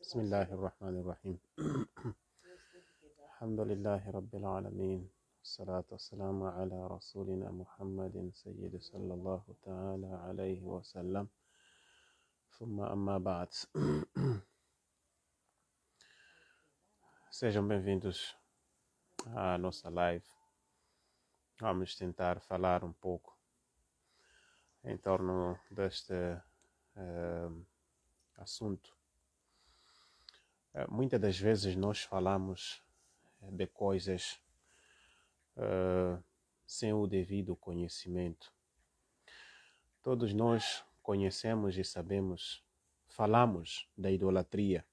بسم الله الرحمن الرحيم الحمد لله رب العالمين والصلاة والسلام على رسولنا محمد سيد صلى الله تعالى عليه وسلم ثم أما بعد. Sejam bem-vindos à nossa live. Vamos tentar falar um pouco em torno deste assunto. Muitas das vezes nós falamos de coisas sem o devido conhecimento. Todos nós conhecemos e sabemos, falamos da idolatria.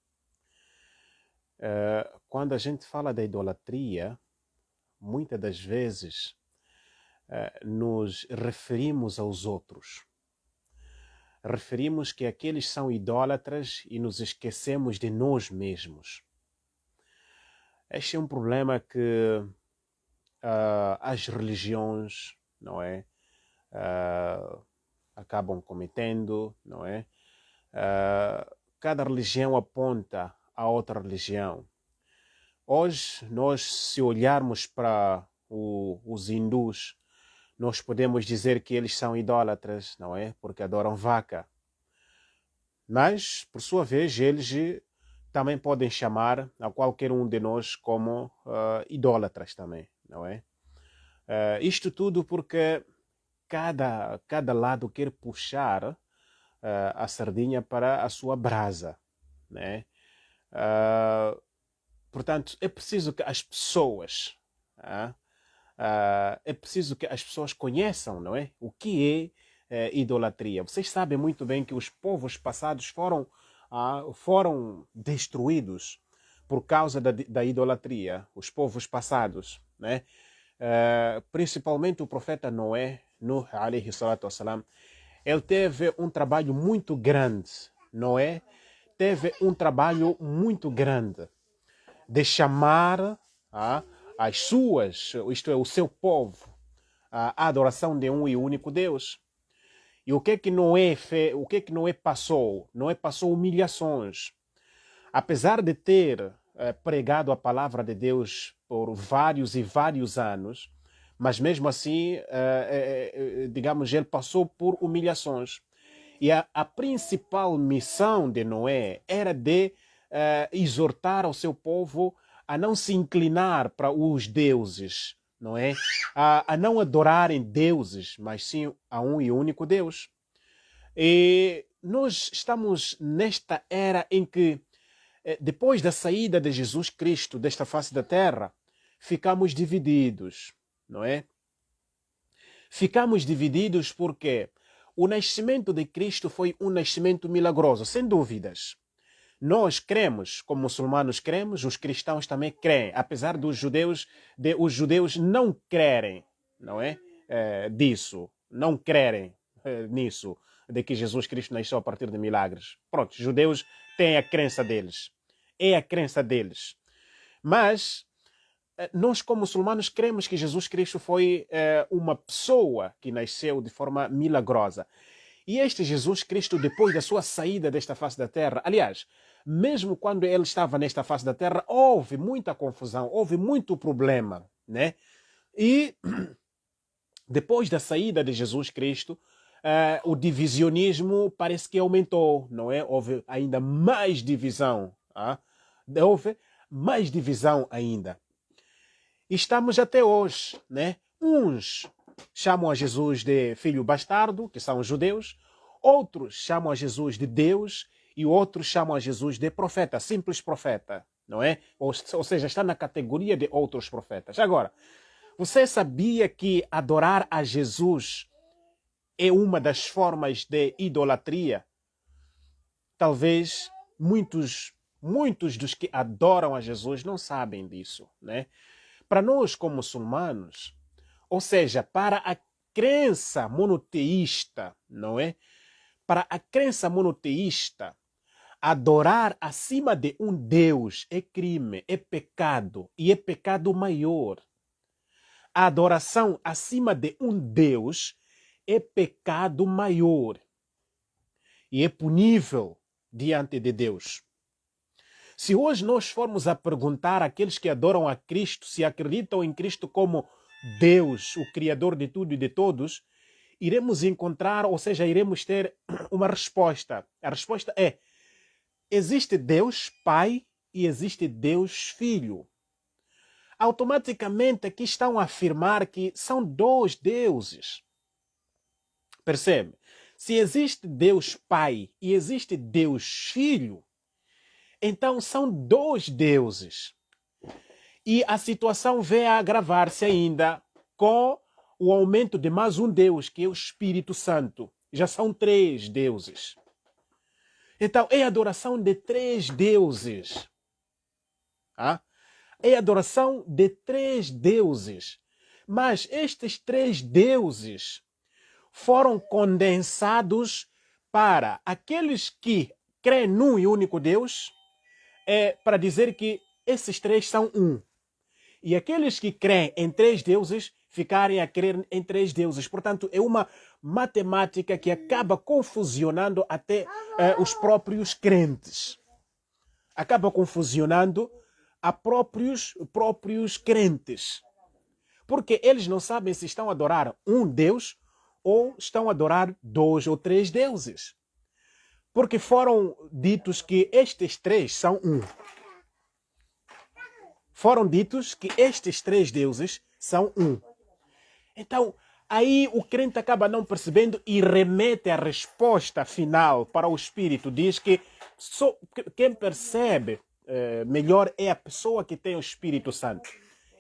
Quando a gente fala da idolatria, muitas das vezes nos referimos aos outros. Referimos que aqueles são idólatras e nos esquecemos de nós mesmos. Este é um problema que as religiões, não é, acabam cometendo, não é? Cada religião aponta a outra religião. Hoje, nós, se olharmos para os hindus, nós podemos dizer que eles são idólatras, não é? Porque adoram vaca. Mas, por sua vez, eles também podem chamar a qualquer um de nós como idólatras também, não é? Isto tudo porque cada lado quer puxar a sardinha para a sua brasa, né? Portanto, é preciso que as pessoas conheçam, não é? O que é idolatria. Vocês sabem muito bem que os povos passados foram destruídos por causa da idolatria. Os povos passados, né? Principalmente o profeta Noé, Nuh alayhi salatu wassalam, ele teve um trabalho muito grande. Noé teve um trabalho muito grande de chamar as suas, isto é, o seu povo, à adoração de um e único Deus. E o que é que Noé fez? O que é que Noé passou? Noé passou humilhações. Apesar de ter pregado a palavra de Deus por vários e vários anos, mas mesmo assim, digamos, ele passou por humilhações. E a principal missão de Noé era de exortar ao seu povo a não se inclinar para os deuses, não é? A não adorarem deuses, mas sim a um e único Deus. E nós estamos nesta era em que, depois da saída de Jesus Cristo desta face da terra, ficamos divididos, não é? Ficamos divididos porque o nascimento de Cristo foi um nascimento milagroso, sem dúvidas. Nós cremos, como muçulmanos cremos, os cristãos também creem, apesar dos judeus, os judeus não crerem, não é? Disso, não crerem nisso, de que Jesus Cristo nasceu a partir de milagres. Pronto, os judeus têm a crença deles, é a crença deles. Mas nós, como muçulmanos, cremos que Jesus Cristo foi uma pessoa que nasceu de forma milagrosa. E este Jesus Cristo, depois da sua saída desta face da terra, aliás, mesmo quando ele estava nesta face da terra, houve muita confusão, houve muito problema, né? E depois da saída de Jesus Cristo, o divisionismo parece que aumentou, não é? Houve ainda mais divisão, houve mais divisão ainda. E estamos até hoje, né? Uns chamam a Jesus de filho bastardo, que são os judeus. Outros chamam a Jesus de Deus e outros chamam a Jesus de profeta, simples profeta, não é? Ou seja, está na categoria de outros profetas. Agora, você sabia que adorar a Jesus é uma das formas de idolatria? Talvez muitos dos que adoram a Jesus não sabem disso, né? Para nós, como muçulmanos, ou seja, para a crença monoteísta, não é? Para a crença monoteísta, adorar acima de um Deus é crime, é pecado e é pecado maior. A adoração acima de um Deus é pecado maior e é punível, diante de Deus. Se hoje nós formos a perguntar àqueles que adoram a Cristo, se acreditam em Cristo como Deus, o Criador de tudo e de todos, iremos encontrar, ou seja, iremos ter uma resposta. A resposta é: existe Deus Pai e existe Deus Filho. Automaticamente aqui estão a afirmar que são dois deuses. Percebe? Se existe Deus Pai e existe Deus Filho, então são dois deuses. E a situação vem a agravar-se ainda com o aumento de mais um Deus, que é o Espírito Santo. Já são três deuses. Então é a adoração de três deuses. É a adoração de três deuses. Mas estes três deuses foram condensados para aqueles que creem num e único Deus, para dizer que esses três são um. E aqueles que creem em três deuses ficarem a crer em três deuses. Portanto, é uma matemática que acaba confusionando até os próprios crentes. Acaba confusionando a próprios crentes. Porque eles não sabem se estão a adorar um Deus ou estão a adorar dois ou três deuses. Porque foram ditos que estes três são um. Foram ditos que estes três deuses são um. Então, aí o crente acaba não percebendo e remete a resposta final para o Espírito. Diz que só quem percebe melhor é a pessoa que tem o Espírito Santo.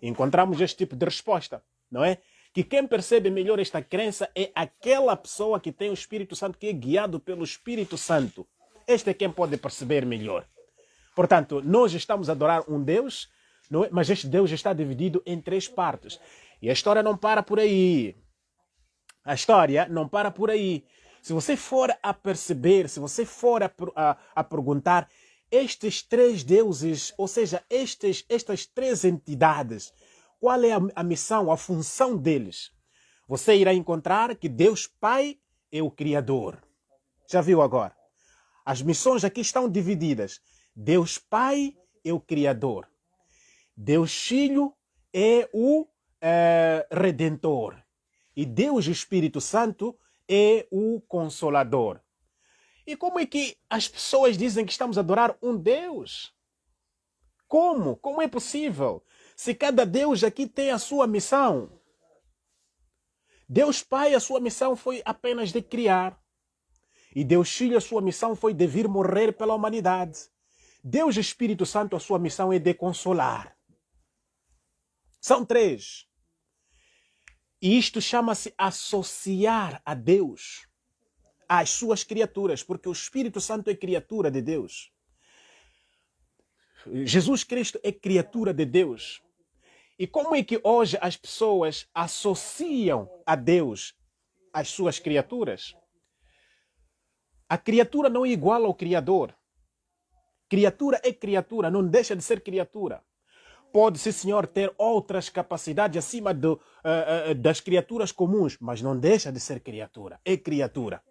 Encontramos este tipo de resposta, não é? Que quem percebe melhor esta crença é aquela pessoa que tem o Espírito Santo, que é guiado pelo Espírito Santo. Este é quem pode perceber melhor. Portanto, nós estamos a adorar um Deus, não é? Mas este Deus está dividido em três partes. E a história não para por aí. A história não para por aí. Se você for a perceber, se você for a perguntar, estes três deuses, ou seja, estas três entidades, qual é a missão, a função deles? Você irá encontrar que Deus Pai é o Criador. Já viu agora? As missões aqui estão divididas. Deus Pai é o Criador. Deus Filho é o Redentor. E Deus Espírito Santo é o Consolador. E como é que as pessoas dizem que estamos a adorar um Deus? Como? Como é possível? Se cada Deus aqui tem a sua missão. Deus Pai, a sua missão foi apenas de criar. E Deus Filho, a sua missão foi de vir morrer pela humanidade. Deus Espírito Santo, a sua missão é de consolar. São três. E isto chama-se associar a Deus às suas criaturas, porque o Espírito Santo é criatura de Deus. Jesus Cristo é criatura de Deus. E como é que hoje as pessoas associam a Deus às suas criaturas? A criatura não é igual ao Criador. Criatura é criatura, não deixa de ser criatura. Pode, sim, senhor, ter outras capacidades acima das criaturas comuns, mas não deixa de ser criatura. É criatura.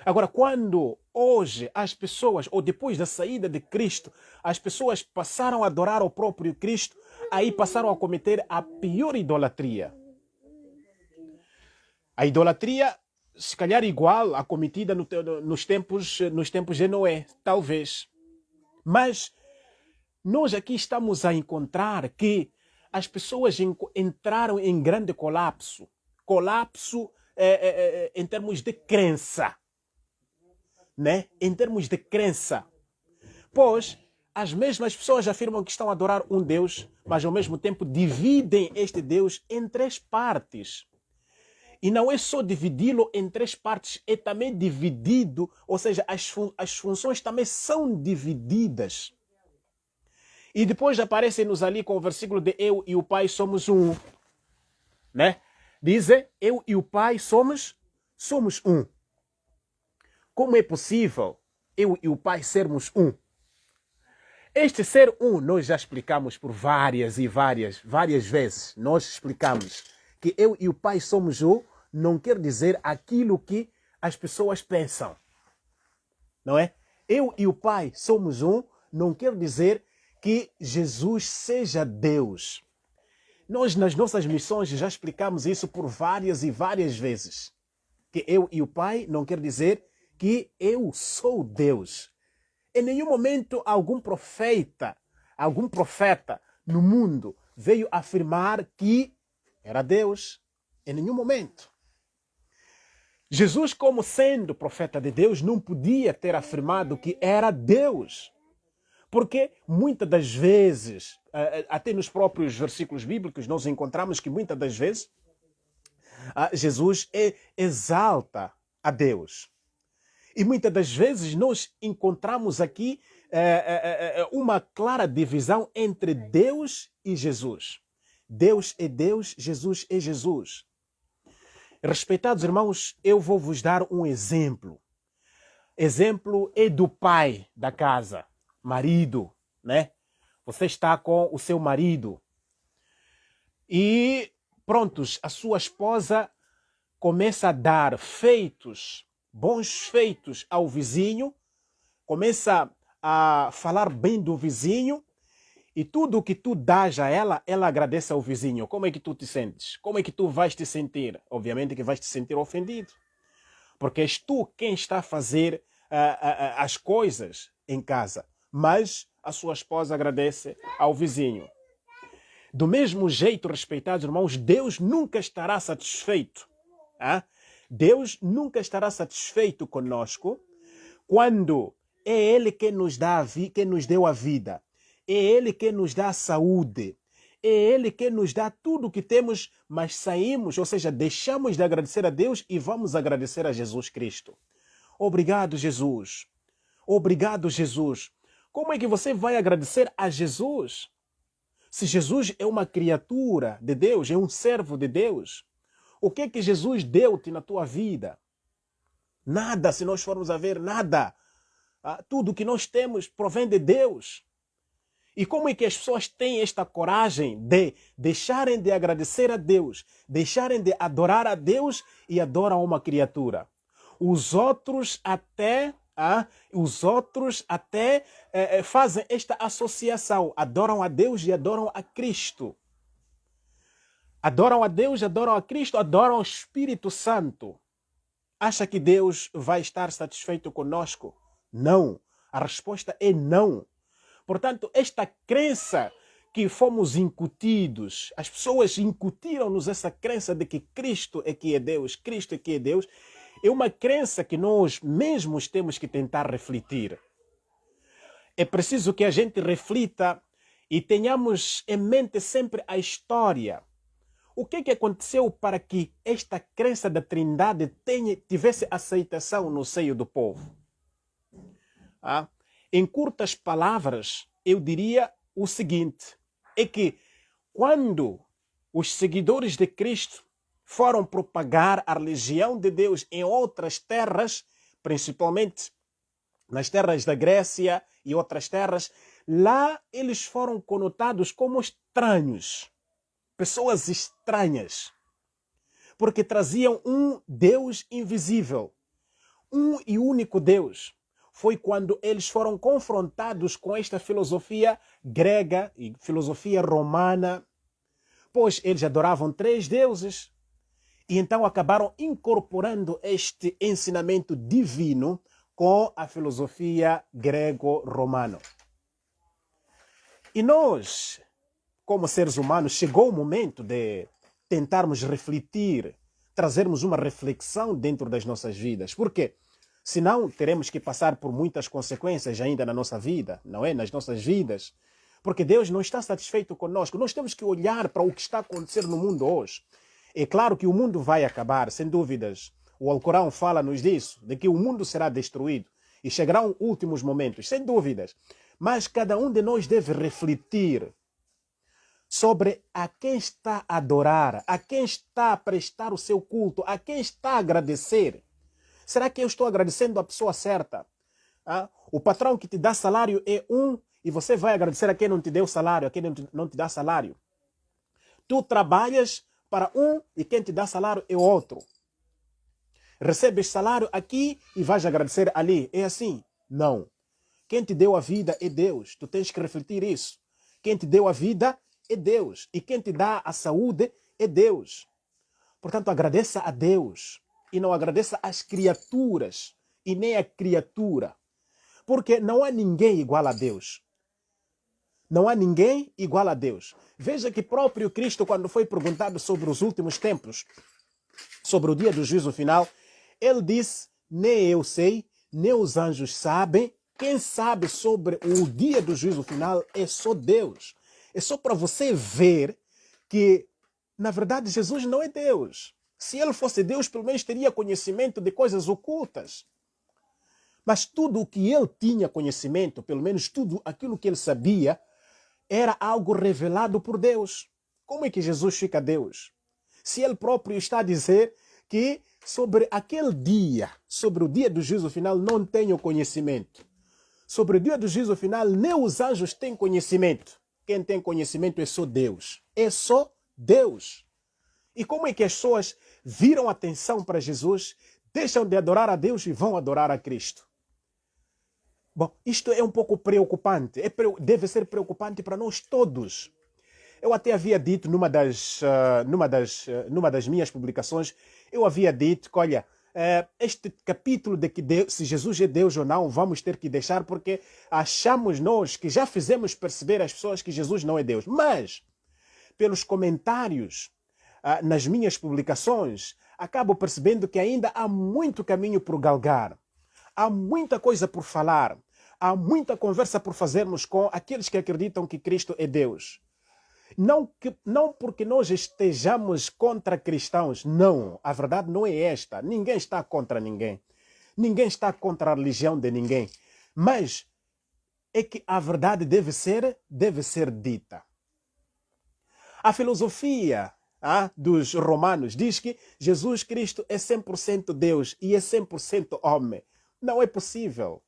Agora, quando hoje as pessoas, ou depois da saída de Cristo, as pessoas passaram a adorar o próprio Cristo, aí passaram a cometer a pior idolatria. A idolatria, se calhar igual à cometida nos tempos de Noé, talvez. Mas nós aqui estamos a encontrar que as pessoas entraram em grande colapso. Colapso em termos de crença. Né? Em termos de crença. Pois as mesmas pessoas afirmam que estão a adorar um Deus, mas ao mesmo tempo dividem este Deus em três partes. E não é só dividi-lo em três partes, é também dividido, ou seja, as funções também são divididas. E depois aparecem-nos ali com o versículo de eu e o Pai somos um. Né? Dizem, eu e o Pai somos um. Como é possível eu e o Pai sermos um? Este ser um, nós já explicamos por várias vezes. Nós explicamos que eu e o Pai somos um, não quer dizer aquilo que as pessoas pensam. Não é? eu e o Pai somos um, não quer dizer que Jesus seja Deus. Nós, nas nossas missões, já explicamos isso por várias e várias vezes. Que eu e o Pai não quer dizer que eu sou Deus. Em nenhum momento algum profeta no mundo veio afirmar que era Deus. Em nenhum momento. Jesus, como sendo profeta de Deus, não podia ter afirmado que era Deus. Porque muitas das vezes, até nos próprios versículos bíblicos, nós encontramos que muitas das vezes Jesus exalta a Deus. E muitas das vezes nós encontramos aqui uma clara divisão entre Deus e Jesus. Deus é Deus, Jesus é Jesus. Respeitados irmãos, eu vou vos dar um exemplo. Exemplo é do pai da casa, marido, né? Você está com o seu marido e, prontos, a sua esposa começa a dar feitos, bons feitos ao vizinho, começa a falar bem do vizinho e tudo o que tu dás a ela, ela agradece ao vizinho. Como é que tu te sentes? Como é que tu vais te sentir? Obviamente que vais te sentir ofendido, porque és tu quem está a fazer as coisas em casa, mas a sua esposa agradece ao vizinho. Do mesmo jeito, respeitados irmãos, Deus nunca estará satisfeito. Deus nunca estará satisfeito conosco quando é Ele que nos deu a vida, é Ele que nos dá a saúde, é Ele que nos dá tudo o que temos, mas saímos, ou seja, deixamos de agradecer a Deus e vamos agradecer a Jesus Cristo. Obrigado, Jesus. Obrigado, Jesus. Como é que você vai agradecer a Jesus? Se Jesus é uma criatura de Deus, é um servo de Deus, o que é que Jesus deu-te na tua vida? Nada, se nós formos a ver, nada. Tudo que nós temos provém de Deus. E como é que as pessoas têm esta coragem de deixarem de agradecer a Deus, deixarem de adorar a Deus e adoram uma criatura? Os outros até fazem esta associação, adoram a Deus e adoram a Cristo. Adoram a Deus, adoram a Cristo, adoram o Espírito Santo. Acha que Deus vai estar satisfeito conosco? Não. A resposta é não. Portanto, esta crença que fomos incutidos, as pessoas incutiram-nos essa crença de que Cristo é que é Deus, Cristo é que é Deus, é uma crença que nós mesmos temos que tentar refletir. É preciso que a gente reflita e tenhamos em mente sempre a história. O que aconteceu para que esta crença da Trindade tivesse aceitação no seio do povo? Em curtas palavras, eu diria o seguinte, é que quando os seguidores de Cristo foram propagar a religião de Deus em outras terras, principalmente nas terras da Grécia e outras terras, lá eles foram conotados como estranhos, pessoas estranhas, porque traziam um Deus invisível, um e único Deus. Foi quando eles foram confrontados com esta filosofia grega e filosofia romana, pois eles adoravam 3 deuses, e então acabaram incorporando este ensinamento divino com a filosofia grego-romana. E nós, como seres humanos, chegou o momento de tentarmos refletir, trazermos uma reflexão dentro das nossas vidas. Por quê? Senão teremos que passar por muitas consequências ainda na nossa vida, não é? Nas nossas vidas. Porque Deus não está satisfeito conosco. Nós temos que olhar para o que está acontecendo no mundo hoje. É claro que o mundo vai acabar, sem dúvidas. O Alcorão fala-nos disso, de que o mundo será destruído. E chegarão últimos momentos, sem dúvidas. Mas cada um de nós deve refletir sobre a quem está a adorar, a quem está a prestar o seu culto, a quem está a agradecer. Será que eu estou agradecendo a pessoa certa? O patrão que te dá salário é um e você vai agradecer a quem não te deu salário, a quem não te dá salário. Tu trabalhas para um e quem te dá salário é outro. Recebes salário aqui e vais agradecer ali. É assim? Não. Quem te deu a vida é Deus. Tu tens que refletir isso. Quem te deu a vida é Deus. E quem te dá a saúde é Deus. Portanto, agradeça a Deus. E não agradeça às criaturas. E nem a criatura. Porque não há ninguém igual a Deus. Não há ninguém igual a Deus. Veja que próprio Cristo, quando foi perguntado sobre os últimos tempos, sobre o dia do juízo final, ele disse, nem eu sei, nem os anjos sabem. Quem sabe sobre o dia do juízo final é só Deus. É só para você ver que, na verdade, Jesus não é Deus. Se ele fosse Deus, pelo menos teria conhecimento de coisas ocultas. Mas tudo o que ele tinha conhecimento, pelo menos tudo aquilo que ele sabia, era algo revelado por Deus. Como é que Jesus fica Deus? Se ele próprio está a dizer que sobre aquele dia, sobre o dia do juízo final, não tenho conhecimento. Sobre o dia do juízo final, nem os anjos têm conhecimento. Quem tem conhecimento é só Deus. É só Deus. E como é que as pessoas viram atenção para Jesus, deixam de adorar a Deus e vão adorar a Cristo? Bom, isto é um pouco preocupante. Deve ser preocupante para nós todos. Eu até havia dito numa das minhas publicações, eu havia dito que, olha, este capítulo de que Deus, se Jesus é Deus ou não, vamos ter que deixar porque achamos nós que já fizemos perceber às pessoas que Jesus não é Deus. Mas, pelos comentários nas minhas publicações, acabo percebendo que ainda há muito caminho por galgar. Há muita coisa por falar. Há muita conversa por fazermos com aqueles que acreditam que Cristo é Deus. Não porque nós estejamos contra cristãos. Não. A verdade não é esta. Ninguém está contra ninguém. Ninguém está contra a religião de ninguém. Mas é que a verdade deve ser dita. A filosofia dos romanos diz que Jesus Cristo é 100% Deus e é 100% homem. Não é possível.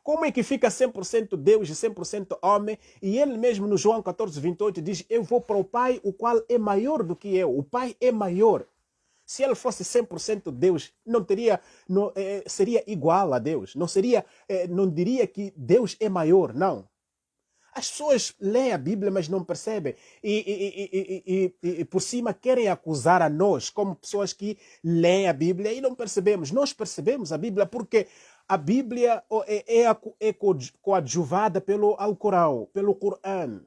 Como é que fica 100% Deus e 100% homem? E ele mesmo no João 14, 28 diz, eu vou para o Pai, o qual é maior do que eu. O Pai é maior. Se ele fosse 100% Deus, seria igual a Deus. Não diria que Deus é maior, não. As pessoas leem a Bíblia, mas não percebem. E por cima querem acusar a nós, como pessoas que leem a Bíblia e não percebemos. Nós percebemos a Bíblia porque a Bíblia é coadjuvada pelo Alcorão, pelo Corão.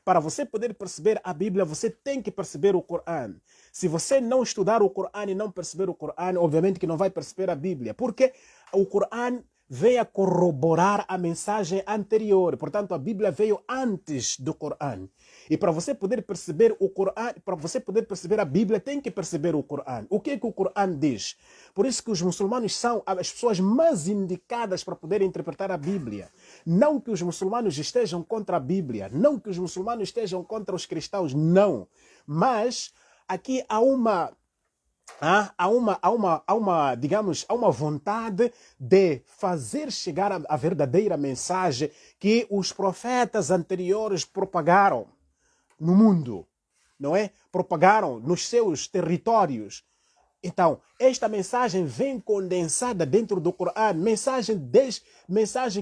Para você poder perceber a Bíblia, você tem que perceber o Corão. Se você não estudar o Corão e não perceber o Corão, obviamente que não vai perceber a Bíblia. Porque o Corão veio a corroborar a mensagem anterior. Portanto, a Bíblia veio antes do Corão. E para você poder perceber o Corão, para você poder perceber a Bíblia, tem que perceber o Corão. O que é que o Corão diz? Por isso que os muçulmanos são as pessoas mais indicadas para poder interpretar a Bíblia. Não que os muçulmanos estejam contra a Bíblia, não que os muçulmanos estejam contra os cristãos, não. Mas aqui há uma vontade de fazer chegar a verdadeira mensagem que os profetas anteriores propagaram no mundo, não é? Propagaram nos seus territórios. Então, esta mensagem vem condensada dentro do Corão, mensagem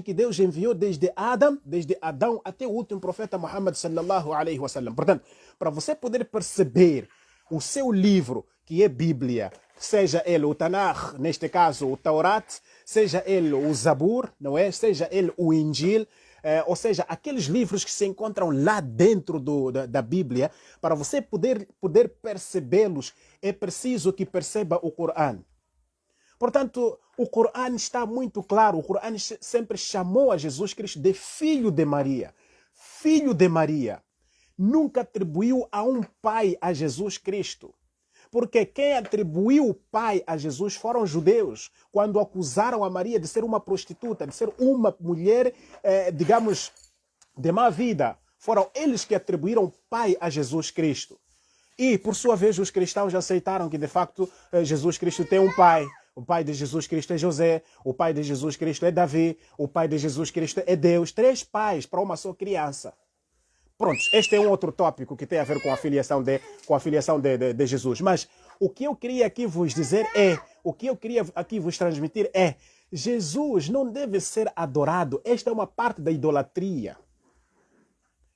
que Deus enviou desde Adão até o último profeta Muhammad sallallahu alaihi wasallam. Portanto, para você poder perceber o seu livro, que é Bíblia, seja ele o Tanakh, neste caso o Taurat, seja ele o Zabur, não é? Seja ele o Injil, ou seja, aqueles livros que se encontram lá dentro da Bíblia, para você poder percebê-los, é preciso que perceba o Corão. Portanto, o Corão está muito claro. O Corão sempre chamou a Jesus Cristo de Filho de Maria. Filho de Maria. Nunca atribuiu a um pai a Jesus Cristo. Porque quem atribuiu o pai a Jesus foram os judeus, quando acusaram a Maria de ser uma prostituta, de ser uma mulher, digamos, de má vida. Foram eles que atribuíram pai a Jesus Cristo. E, por sua vez, os cristãos aceitaram que, de facto, Jesus Cristo tem um pai. O pai de Jesus Cristo é José, o pai de Jesus Cristo é Davi, o pai de Jesus Cristo é Deus. 3 pais para uma só criança. Pronto, este é um outro tópico que tem a ver com a filiação de Jesus. Mas o que eu queria aqui vos dizer o que eu queria aqui vos transmitir é Jesus não deve ser adorado. Esta é uma parte da idolatria.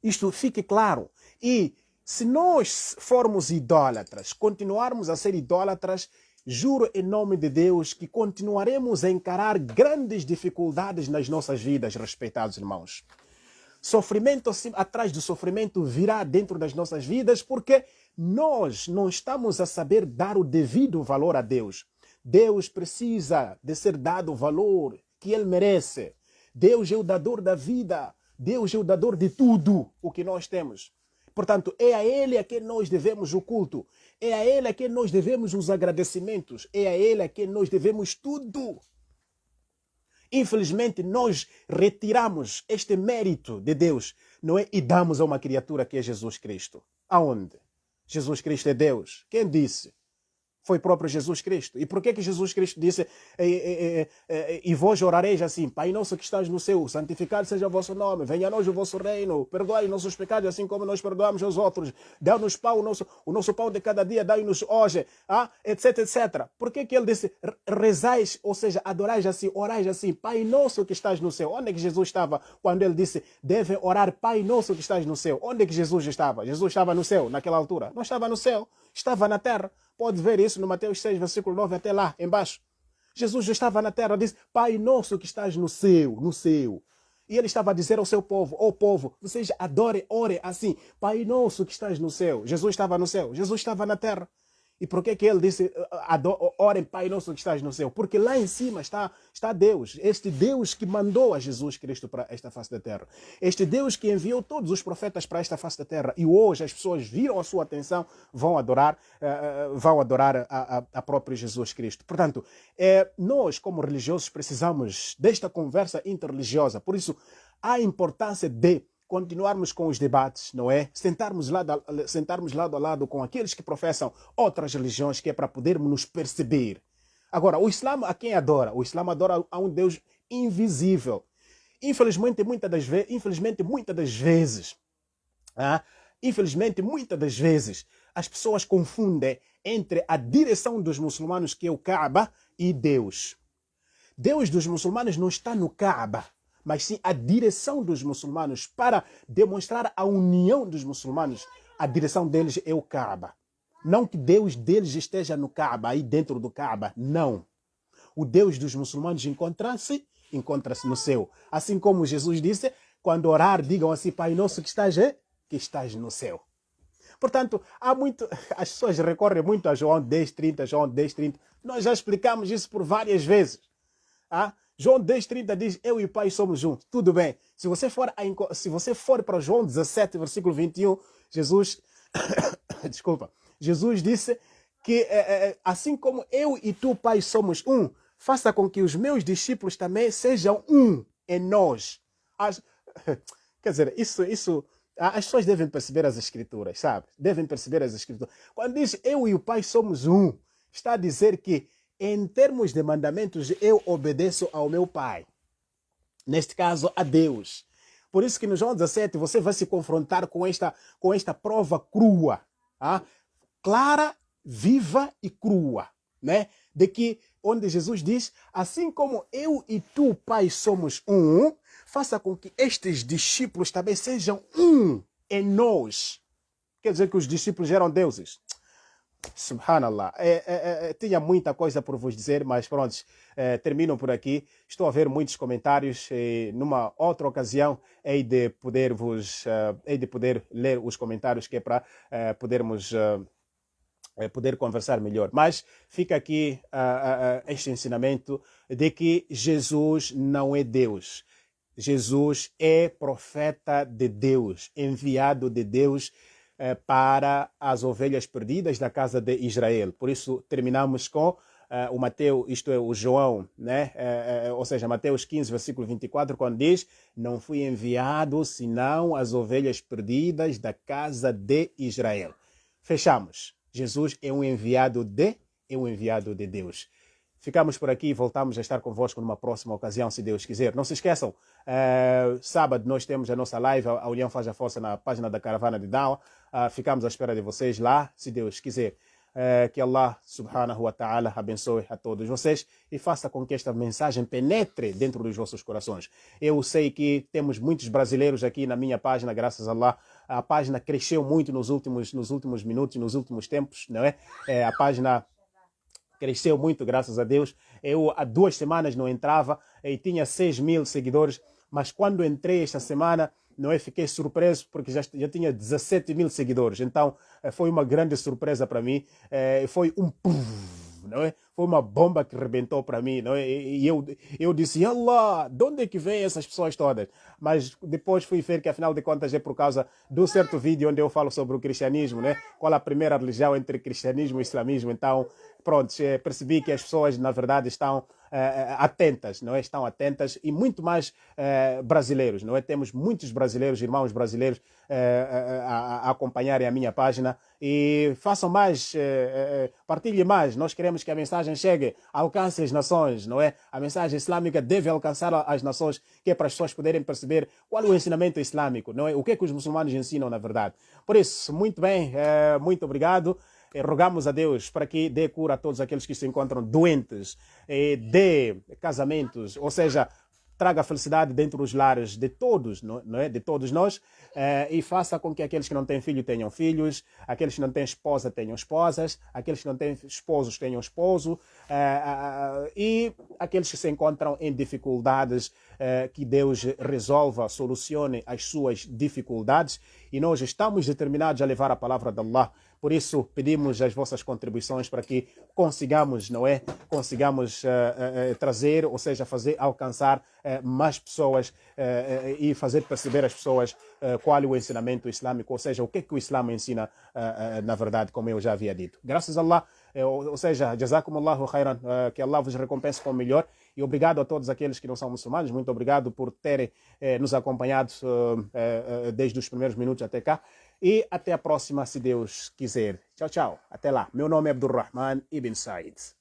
Isto fique claro. E se nós formos idólatras, continuarmos a ser idólatras, juro em nome de Deus que continuaremos a encarar grandes dificuldades nas nossas vidas, respeitados irmãos. Sofrimento atrás do sofrimento virá dentro das nossas vidas porque nós não estamos a saber dar o devido valor a Deus. Deus precisa de ser dado o valor que Ele merece. Deus é o dador da vida. Deus é o dador de tudo o que nós temos. Portanto, é a Ele a quem nós devemos o culto. É a Ele a quem nós devemos os agradecimentos. É a Ele a quem nós devemos tudo. Infelizmente, nós retiramos este mérito de Deus, não é? E damos a uma criatura que é Jesus Cristo. Aonde? Jesus Cristo é Deus. Quem disse? Foi próprio Jesus Cristo. E por que Jesus Cristo disse e vós orareis assim: Pai nosso que estás no céu, santificado seja o vosso nome, venha a nós o vosso reino, perdoai os nossos pecados assim como nós perdoamos aos outros, dá-nos pão, o nosso pão de cada dia, dai-nos hoje, etc, etc. Por que ele disse rezais, ou seja, adorais assim, orais assim, Pai nosso que estás no céu? Onde é que Jesus estava quando ele disse devem orar Pai nosso que estás no céu? Onde é que Jesus estava? Jesus estava no céu naquela altura? Não estava no céu, estava na terra. Pode ver isso no Mateus 6, versículo 9 até lá, embaixo. Jesus já estava na terra, disse, Pai nosso que estás no céu, no céu. E ele estava a dizer ao seu povo, ó povo, vocês adorem, orem assim, Pai nosso que estás no céu. Jesus estava no céu, Jesus estava na terra. E por que ele disse, orem Pai nosso que estás no céu? Porque lá em cima está Deus, este Deus que mandou a Jesus Cristo para esta face da terra. Este Deus que enviou todos os profetas para esta face da terra. E hoje as pessoas viram a sua atenção, vão adorar a próprio Jesus Cristo. Portanto, nós como religiosos precisamos desta conversa interreligiosa. Por isso, há a importância de continuarmos com os debates, não é? Sentarmos lado a lado com aqueles que professam outras religiões, que é para podermos nos perceber. Agora, o Islã a quem adora? O Islã adora a um Deus invisível. Infelizmente, muitas das vezes, as pessoas confundem entre a direção dos muçulmanos, que é o Kaaba, e Deus. Deus dos muçulmanos não está no Kaaba, mas sim a direção dos muçulmanos. Para demonstrar a união dos muçulmanos, a direção deles é o Kaaba. Não que Deus deles esteja no Kaaba, aí dentro do Kaaba, não. O Deus dos muçulmanos encontra-se no céu. Assim como Jesus disse, quando orar, digam assim, Pai nosso que estás no céu. Portanto, as pessoas recorrem muito a João 10:30, João 10:30. Nós já explicamos isso por várias vezes. João 10:30 diz, eu e o Pai somos juntos. Tudo bem. Se você for para João 17, versículo 21, Jesus disse que assim como eu e tu, Pai, somos um, faça com que os meus discípulos também sejam um em nós. Quer dizer, isso as pessoas devem perceber as Escrituras, sabe? Devem perceber as Escrituras. Quando diz eu e o Pai somos um, está a dizer que em termos de mandamentos, eu obedeço ao meu Pai. Neste caso, a Deus. Por isso que no João 17 você vai se confrontar com esta prova crua. Clara, viva e crua. Né? De que, onde Jesus diz, assim como eu e tu, Pai, somos um, faça com que estes discípulos também sejam um em nós. Quer dizer que os discípulos eram deuses. Subhanallah, tinha muita coisa por vos dizer, mas pronto, termino por aqui. Estou a ver muitos comentários. Numa outra ocasião hei de poder ler os comentários, que é para podermos poder conversar melhor. Mas fica aqui este ensinamento de que Jesus não é Deus. Jesus é profeta de Deus, enviado de Deus para as ovelhas perdidas da casa de Israel. Por isso terminamos com o Mateus, isto é, o João, né? Ou seja, Mateus 15, versículo 24, quando diz, não fui enviado senão as ovelhas perdidas da casa de Israel. Fechamos. Jesus é um enviado de Deus. Ficamos por aqui e voltamos a estar convosco numa próxima ocasião, se Deus quiser. Não se esqueçam, sábado nós temos a nossa live, a União Faz a Força, na página da Caravana de Dawa. Ficamos à espera de vocês lá, se Deus quiser. Que Allah subhanahu wa ta'ala abençoe a todos vocês e faça com que esta mensagem penetre dentro dos vossos corações. Eu sei que temos muitos brasileiros aqui na minha página, graças a Allah. A página cresceu muito nos últimos minutos, nos últimos tempos, não é? A página cresceu muito, graças a Deus. Eu há 2 semanas não entrava e tinha 6.000 seguidores, mas quando entrei esta semana, não é, fiquei surpreso porque já tinha 17.000 seguidores. Então foi uma grande surpresa para mim. Foi um puf, não é? Foi uma bomba que rebentou para mim, não é? E eu disse, Allah, de onde é que vêm essas pessoas todas? Mas depois fui ver que, afinal de contas, é por causa de um certo vídeo onde eu falo sobre o cristianismo, né? Qual a primeira religião entre cristianismo e islamismo. Então, pronto, percebi que as pessoas, na verdade, estão atentas, não é? Estão atentas e muito mais brasileiros, não é? Temos muitos brasileiros, irmãos brasileiros a acompanharem a minha página e façam mais, partilhem mais. Nós queremos que a mensagem chegue, alcance as nações, não é? A mensagem islâmica deve alcançar as nações, que é para as pessoas poderem perceber qual é o ensinamento islâmico, não é? O que é que os muçulmanos ensinam, na verdade. Por isso, muito bem, muito obrigado. Rogamos a Deus para que dê cura a todos aqueles que se encontram doentes, dê casamentos, ou seja, traga felicidade dentro dos lares de todos, não é? De todos nós, e faça com que aqueles que não têm filho tenham filhos, aqueles que não têm esposa tenham esposas, aqueles que não têm esposos tenham esposo, e aqueles que se encontram em dificuldades, que Deus resolva, solucione as suas dificuldades, e nós estamos determinados a levar a palavra de Allah. Por isso, pedimos as vossas contribuições para que consigamos, não é? Consigamos trazer, ou seja, fazer alcançar mais pessoas e fazer perceber às pessoas qual é o ensinamento islâmico, ou seja, o que é que o Islã ensina, na verdade, como eu já havia dito. Graças a Allah, ou seja, jazakumullahu khairan, que Allah vos recompense com o melhor. E obrigado a todos aqueles que não são muçulmanos. Muito obrigado por terem nos acompanhado desde os primeiros minutos até cá. E até a próxima, se Deus quiser. Tchau, tchau. Até lá. Meu nome é Abdurrahman Ibn Said.